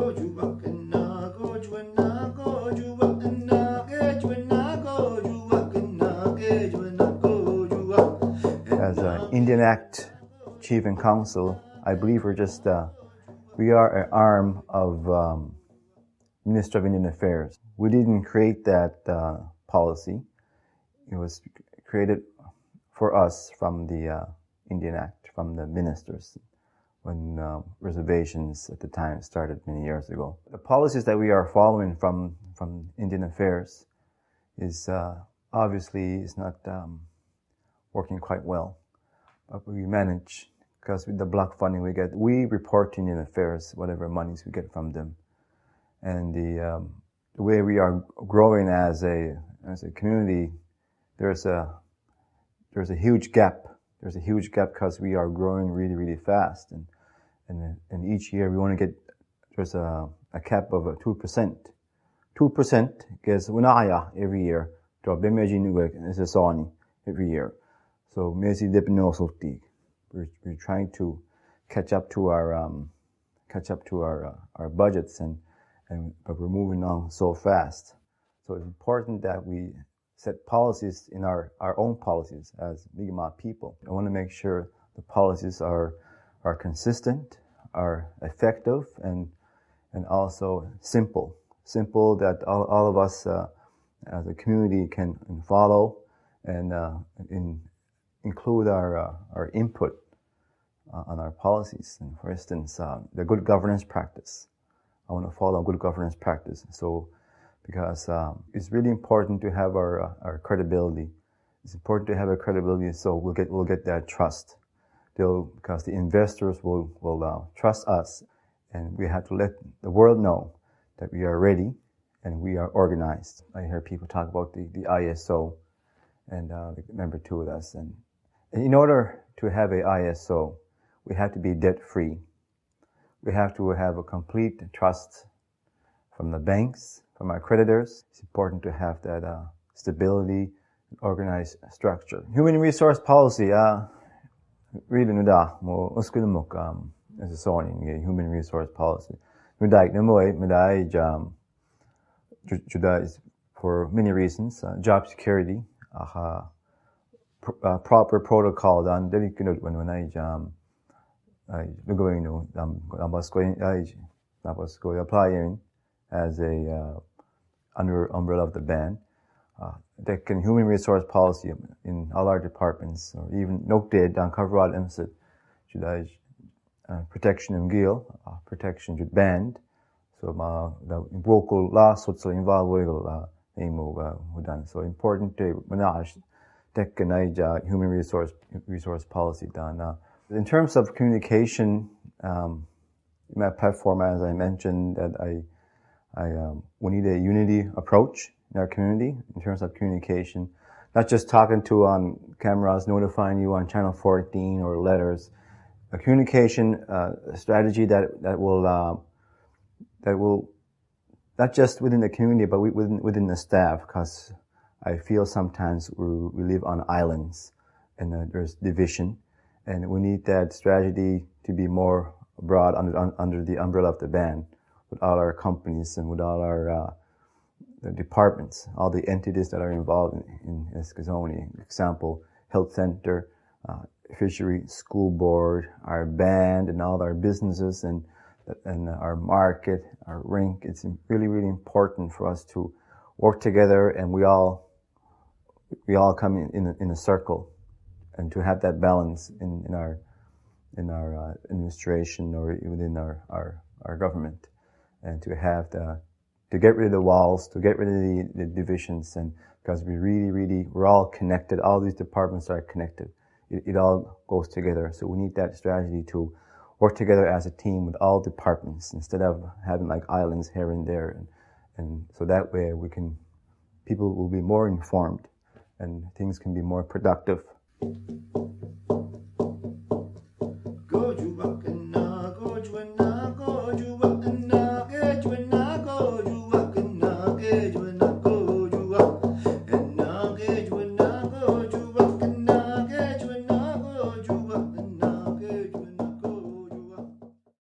As an Indian Act Chief and Council, I believe we are an arm of Minister of Indian Affairs. We didn't create that policy. It was created for us from the Indian Act, from the ministers, when reservations at the time started many years ago. The policies that we are following from Indian Affairs is obviously is not working quite well. But we manage, because with the block funding we report to Indian Affairs whatever monies we get from them. And the way we are growing as a community, there's a huge gap. There's a huge gap because we are growing really, really fast. And each year we want to get, there's a cap of 2%. 2% gets winaya every year. Eskasoni every year. So we're trying to catch up to our budgets, but we're moving on so fast. So it's important that we set policies in our own policies as Mi'kmaq people. I want to make sure the policies are consistent, are effective, and also simple that all of us as a community can follow and include our input on our policies. And for instance, the good governance practice. I want to follow good governance practice. So, because it's really important to have our credibility. It's important to have a credibility, so we'll get that trust. Because the investors will trust us, and we have to let the world know that we are ready and we are organized. I hear people talk about the ISO, and the member two with us. And in order to have a ISO, we have to be debt-free. We have to have a complete trust from the banks, from our creditors. It's important to have that stability, organized structure. Human resource policy, really nuda mo uskul mok Eskasoni human resource policy. Nuda nuda is for many reasons. Job security, proper protocol done. Deli kunod when I going to applying as a under umbrella of the band. That can human resource policy in all our departments, or even noted on coverall MSIT, protection and gil, protection to band. So the vocal law so involved done. So important to manage that can human resource policy done. In terms of communication, my platform, as I mentioned, that we need a unity approach in our community in terms of communication, not just talking to on cameras, notifying you on channel 14 or letters. A communication strategy that will not just within the community but within the staff, because I feel sometimes we live on islands and there's division, and we need that strategy to be more broad under the umbrella of the band, with all our companies and with all our the departments, all the entities that are involved in Eskasoni. Example, health center, fishery, school board, our band, and all our businesses, and our market, our rink. It's really, really important for us to work together, and we all come in a circle, and to have that balance in our administration or within our government, and to have to get rid of the walls, to get rid of the divisions, and because we're all connected. All these departments are connected. It all goes together. So we need that strategy to work together as a team with all departments instead of having like islands here and there. And so that way people will be more informed and things can be more productive. Go